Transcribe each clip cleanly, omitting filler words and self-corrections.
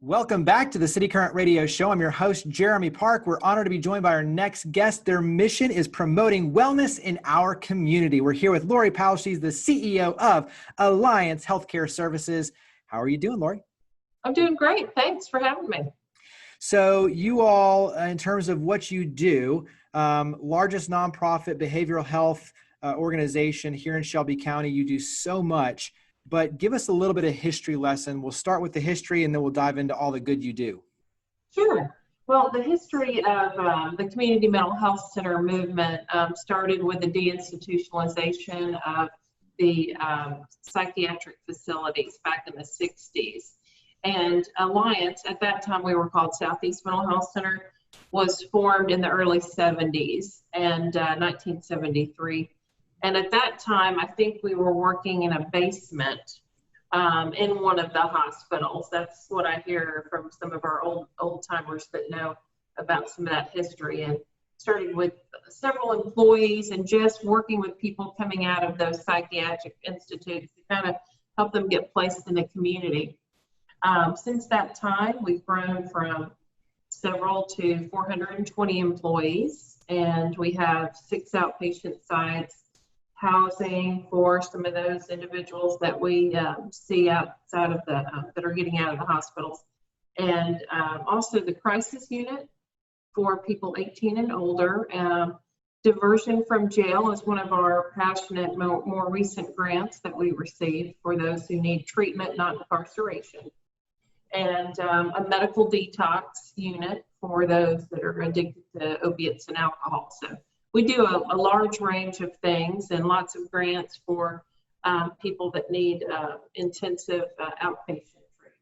Welcome back to the City Current Radio Show. I'm your host, Jeremy Park. We're honored to be joined by our next guest. Their mission is promoting wellness in our community. We're here with Laurie Powell. She's the CEO of Alliance Healthcare Services. How are you doing, Laurie? I'm doing great. Thanks for having me. So you all, in terms of what you do, largest nonprofit behavioral health organization here in Shelby County. You do so much. But give us a little bit of history lesson. We'll start with the history and then we'll dive into all the good you do. Sure. Well, the history of the Community Mental Health Center movement started with the deinstitutionalization of the psychiatric facilities back in the 60s. And Alliance, at that time we were called Southeast Mental Health Center, was formed in the early 70s and 1973. And at that time, I think we were working in a basement in one of the hospitals. That's what I hear from some of our old timers that know about some of that history. And started with several employees and just working with people coming out of those psychiatric institutes to kind of help them get placed in the community. Since that time, we've grown from several to 420 employees, and we have 6 outpatient sites, housing for some of those individuals that we see outside of the that are getting out of the hospitals, and also the crisis unit for people 18 and older. Diversion from jail is one of our passionate, more recent grants that we received for those who need treatment, not incarceration, and a medical detox unit for those that are addicted to opiates and alcohol. So we do a large range of things and lots of grants for people that need intensive outpatient treatment,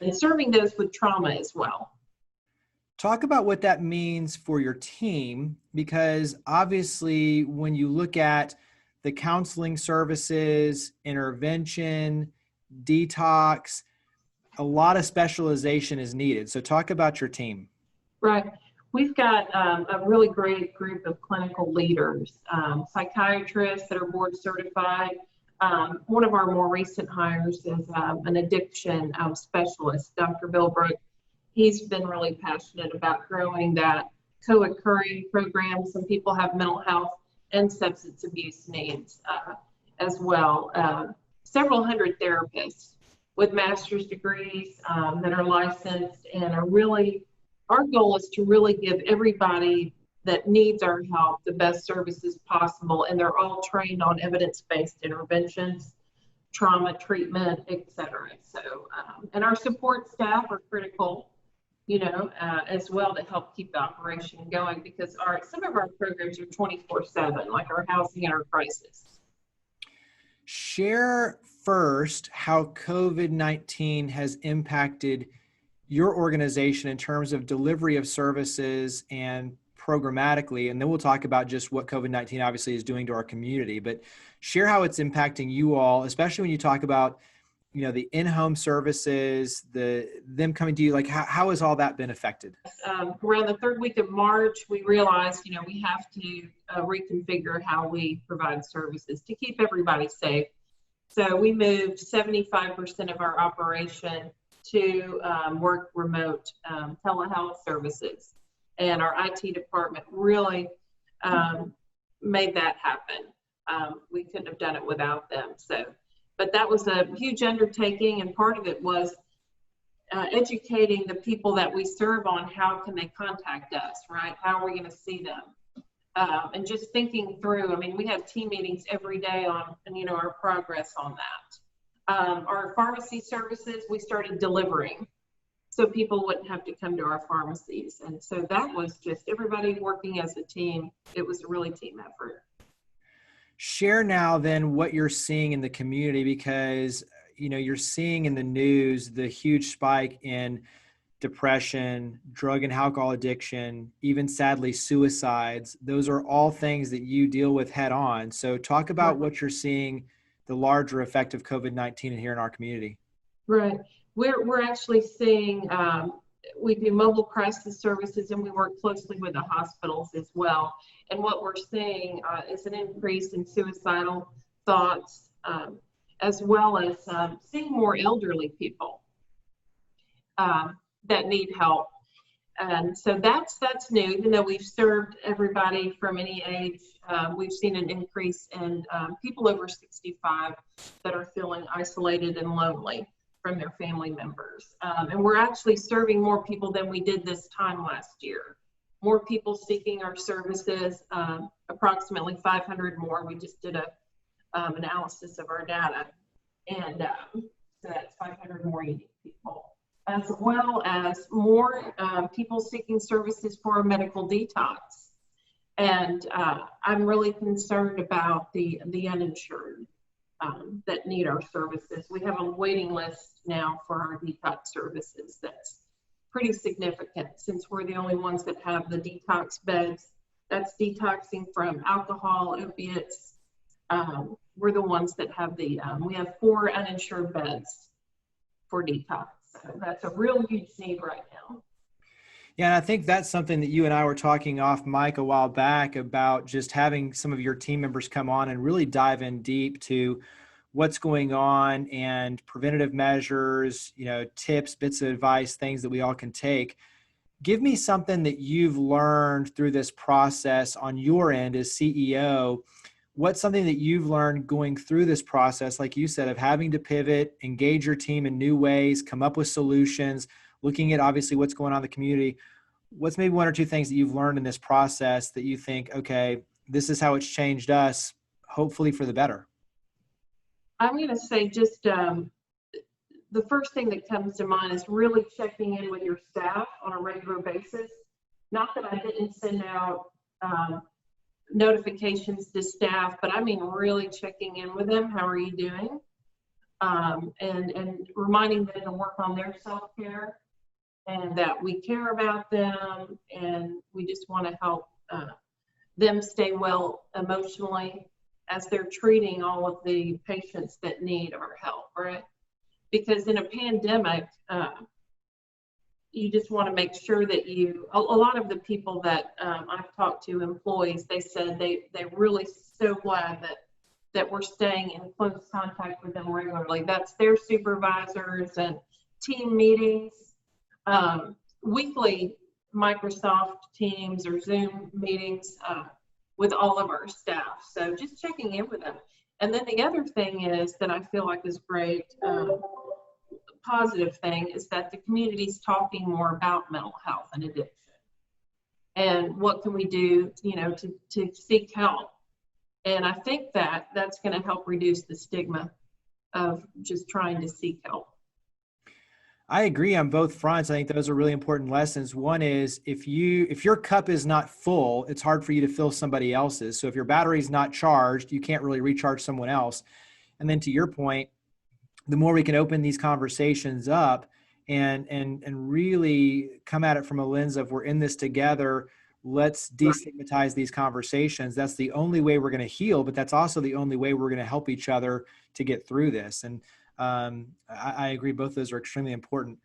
and serving those with trauma as well. Talk about what that means for your team, because obviously when you look at the counseling services, intervention, detox, a lot of specialization is needed. So talk about your team. Right. We've got a really great group of clinical leaders, psychiatrists that are board certified. One of our more recent hires is an addiction specialist, Dr. Bill Brook. He's been really passionate about growing that co-occurring program. Some people have mental health and substance abuse needs as well. Several hundred therapists with master's degrees that are licensed and are really, our goal is to really give everybody that needs our help the best services possible, and they're all trained on evidence-based interventions, trauma treatment, etc. So, and our support staff are critical, as well, to help keep the operation going, because some of our programs are 24/7, like our housing and our crisis. Share first how COVID-19 has impacted your organization in terms of delivery of services and programmatically, and then we'll talk about just what COVID-19 obviously is doing to our community, but share how it's impacting you all, especially when you talk about, the in-home services, them coming to you, like how has all that been affected? Around the 3rd week of March, we realized, we have to reconfigure how we provide services to keep everybody safe. So we moved 75% of our operation to work remote telehealth services, and our IT department really made that happen. We couldn't have done it without them. But that was a huge undertaking, and part of it was educating the people that we serve on how can they contact us, right? How are we going to see them? And just thinking through, we had team meetings every day on, our progress on that. Our pharmacy services, we started delivering so people wouldn't have to come to our pharmacies. And so that was just everybody working as a team. It was a really team effort. Share now then what you're seeing in the community, because, you're seeing in the news the huge spike in depression, drug and alcohol addiction, even sadly suicides. Those are all things that you deal with head on. So talk about what you're seeing, the larger effect of COVID-19 here in our community. Right. We're actually seeing, we do mobile crisis services, and we work closely with the hospitals as well. And what we're seeing is an increase in suicidal thoughts, as well as seeing more elderly people. that need help. And so that's new. Even though we've served everybody from any age, we've seen an increase in people over 65 that are feeling isolated and lonely from their family members. And we're actually serving more people than we did this time last year. More people seeking our services, approximately 500 more. We just did a analysis of our data, and so that's 500 more unique people, as well as more people seeking services for a medical detox. And I'm really concerned about the uninsured that need our services. We have a waiting list now for our detox services that's pretty significant, since we're the only ones that have the detox beds. That's detoxing from alcohol, opiates. We're the ones that have we have 4 uninsured beds for detox. So that's a real huge need right now. Yeah, and I think that's something that you and I were talking off mic a while back about, just having some of your team members come on and really dive in deep to what's going on and preventative measures, tips, bits of advice, things that we all can take. Give me something that you've learned through this process on your end as CEO. What's something that you've learned going through this process, like you said, of having to pivot, engage your team in new ways, come up with solutions, looking at obviously what's going on in the community? What's maybe 1 or 2 things that you've learned in this process that you think, okay, this is how it's changed us, hopefully for the better? I'm going to say just the first thing that comes to mind is really checking in with your staff on a regular basis. Not that I didn't send out notifications to staff, but I mean really checking in with them. How are you doing? And reminding them to work on their self-care, and that we care about them, and we just want to help them stay well emotionally as they're treating all of the patients that need our help, right? Because in a pandemic, you just want to make sure that a lot of the people that I've talked to, employees, they said they're really so glad that we're staying in close contact with them regularly. That's their supervisors and team meetings, weekly Microsoft Teams or Zoom meetings with all of our staff. So just checking in with them. And then the other thing is that I feel like is great, positive thing, is that the community's talking more about mental health and addiction. And what can we do, to seek help? And I think that's going to help reduce the stigma of just trying to seek help. I agree on both fronts. I think those are really important lessons. One is, if your cup is not full, it's hard for you to fill somebody else's. So if your battery's not charged, you can't really recharge someone else. And then to your point, the more we can open these conversations up and really come at it from a lens of, we're in this together, let's destigmatize these conversations. That's the only way we're going to heal, but that's also the only way we're going to help each other to get through this. And I agree, both of those are extremely important.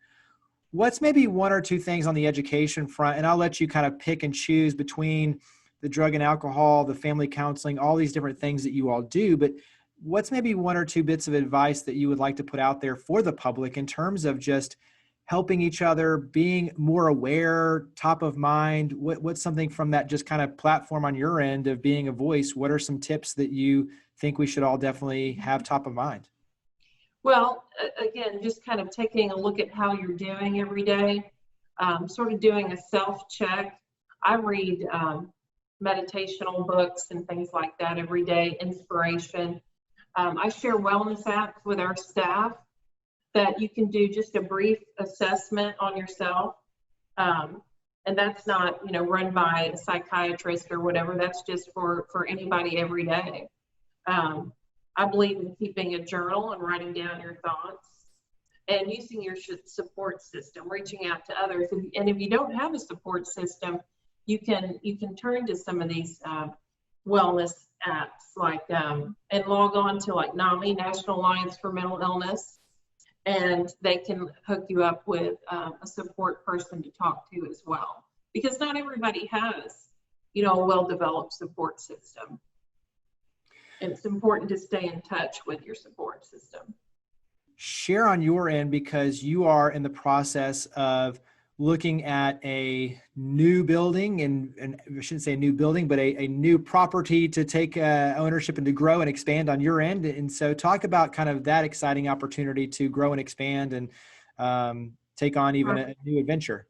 What's maybe 1 or 2 things on the education front, and I'll let you kind of pick and choose between the drug and alcohol, the family counseling, all these different things that you all do, but what's maybe 1 or 2 bits of advice that you would like to put out there for the public in terms of just helping each other, being more aware, top of mind? What's something from that just kind of platform on your end of being a voice? What are some tips that you think we should all definitely have top of mind? Well, again, just kind of taking a look at how you're doing every day, sort of doing a self-check. I read meditational books and things like that every day, inspiration. I share wellness apps with our staff that you can do just a brief assessment on yourself. And that's not, run by a psychiatrist or whatever. That's just for anybody every day. I believe in keeping a journal and writing down your thoughts and using your support system, reaching out to others. And if you don't have a support system, you can turn to some of these wellness apps, like and log on to like NAMI, National Alliance for Mental Illness, and they can hook you up with a support person to talk to as well. Because not everybody has, a well-developed support system. It's important to stay in touch with your support system. Share on your end, because you are in the process of looking at a new building, and I shouldn't say a new building, but a new property to take ownership and to grow and expand on your end. And so talk about kind of that exciting opportunity to grow and expand and take on even a new adventure.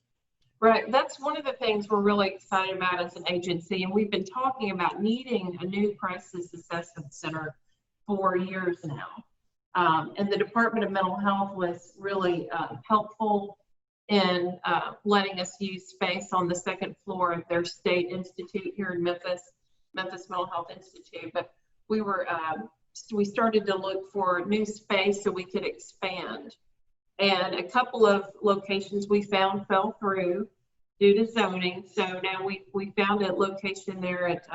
Right. That's one of the things we're really excited about as an agency. And we've been talking about needing a new crisis assessment center for years now. And the Department of Mental Health was really helpful in letting us use space on the second floor of their state institute here in Memphis, Memphis Mental Health Institute. But we started to look for new space so we could expand. And a couple of locations we found fell through due to zoning. So now we found a location there at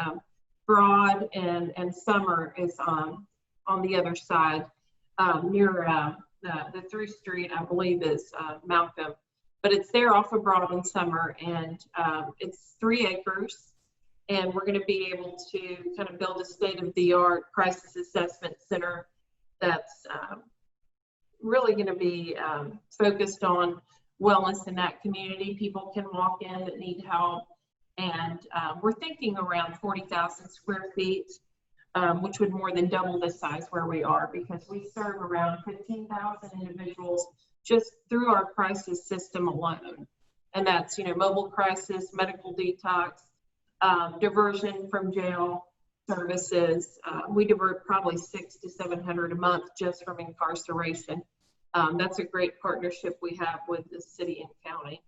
Broad and Summer is on the other side, near the through street, I believe is Malcolm. But it's there off of Broad and Summer, and it's 3 acres. And we're going to be able to kind of build a state-of-the-art crisis assessment center that's really going to be focused on wellness in that community. People can walk in that need help, and we're thinking around 40,000 square feet, which would more than double the size where we are, because we serve around 15,000 individuals just through our crisis system alone. And that's, mobile crisis, medical detox, diversion from jail services. We divert probably 600 to 700 a month just from incarceration. That's a great partnership we have with the city and county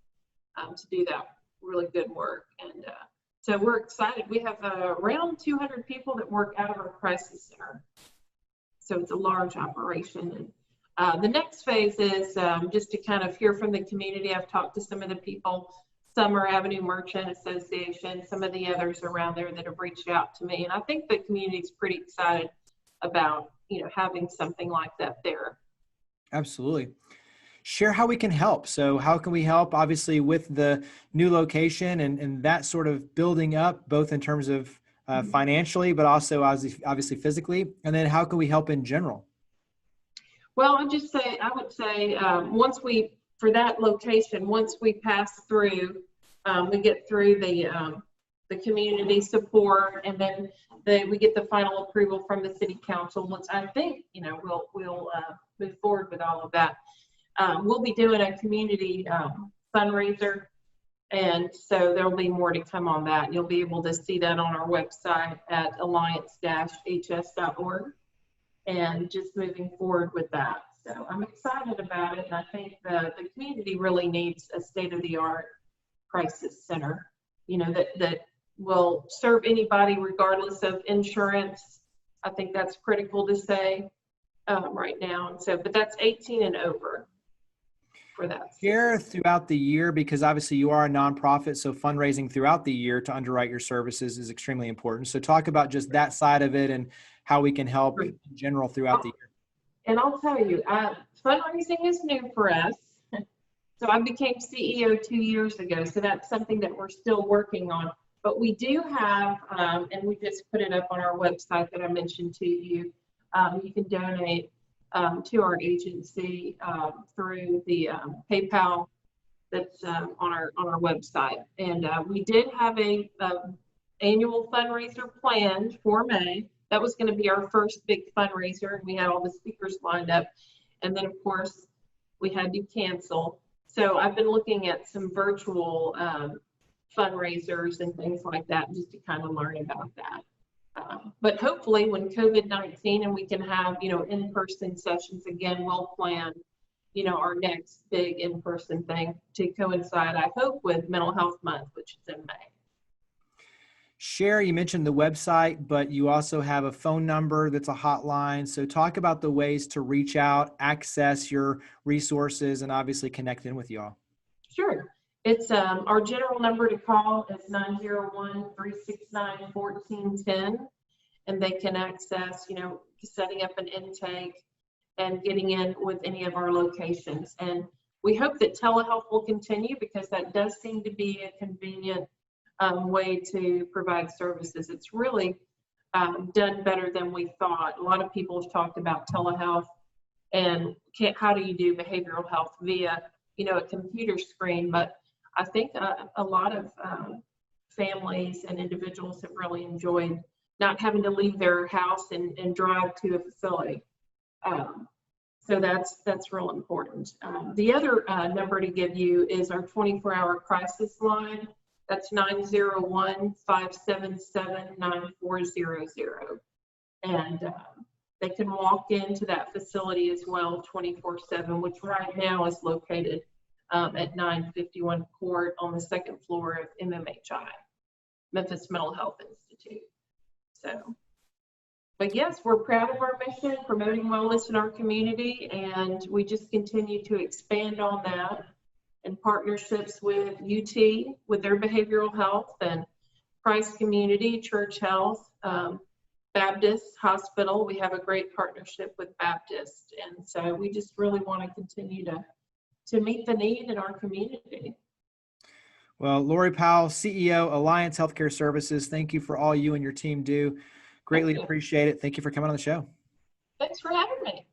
to do that really good work. And so we're excited. We have around 200 people that work out of our crisis center. So it's a large operation. And the next phase is just to kind of hear from the community. I've talked to some of the people, Summer Avenue Merchant Association, some of the others around there that have reached out to me. And I think the community is pretty excited about, having something like that there. Absolutely. Share how we can help. So how can we help, obviously, with the new location and that sort of building up, both in terms of financially, but also obviously physically? And then how can we help in general? Well, I would say for that location, once we pass through, we get through the community support, and then we get the final approval from the city council. Once I think, we'll move forward with all of that. We'll be doing a community fundraiser, and so there'll be more to come on that. You'll be able to see that on our website at alliance-hs.org, and just moving forward with that. So I'm excited about it, and I think the community really needs a state-of-the-art crisis center, that will serve anybody regardless of insurance. I think that's critical to say right now. And so, but that's 18 and over for that. Share throughout the year, because obviously you are a nonprofit, so fundraising throughout the year to underwrite your services is extremely important. So talk about just that side of it and how we can help in general throughout the year. And I'll tell you, fundraising is new for us. So I became CEO 2 years ago. So that's something that we're still working on. But we do have, and we just put it up on our website that I mentioned to you. You can donate to our agency through the PayPal that's on our website. And we did have a annual fundraiser planned for May. That was going to be our first big fundraiser, and we had all the speakers lined up. And then, of course, we had to cancel. So I've been looking at some virtual fundraisers and things like that, just to kind of learn about that. But hopefully when COVID-19 and we can have, in-person sessions again, we'll plan, our next big in-person thing to coincide, I hope, with Mental Health Month, which is in May. Share, you mentioned the website, but you also have a phone number that's a hotline. So talk about the ways to reach out, access your resources, and obviously connect in with you all. Sure. It's our general number to call is 901-369-1410, and they can access, setting up an intake and getting in with any of our locations. And we hope that telehealth will continue, because that does seem to be a convenient way to provide services. It's really done better than we thought. A lot of people have talked about telehealth and how do you do behavioral health via, a computer screen. But I think a lot of families and individuals have really enjoyed not having to leave their house and drive to a facility. So that's real important. The other number to give you is our 24-hour crisis line. That's 901-577-9400. And they can walk into that facility as well 24/7, which right now is located at 951 Court on the second floor of MMHI, Memphis Mental Health Institute. So, but yes, we're proud of our mission, promoting wellness in our community, and we just continue to expand on that in partnerships with UT, with their behavioral health, and Christ Community, Church Health, Baptist Hospital. We have a great partnership with Baptist, and so we just really want to continue to meet the need in our community. Well, Laurie Powell, CEO, Alliance Healthcare Services, thank you for all you and your team do. Greatly appreciate it. Thank you for coming on the show. Thanks for having me.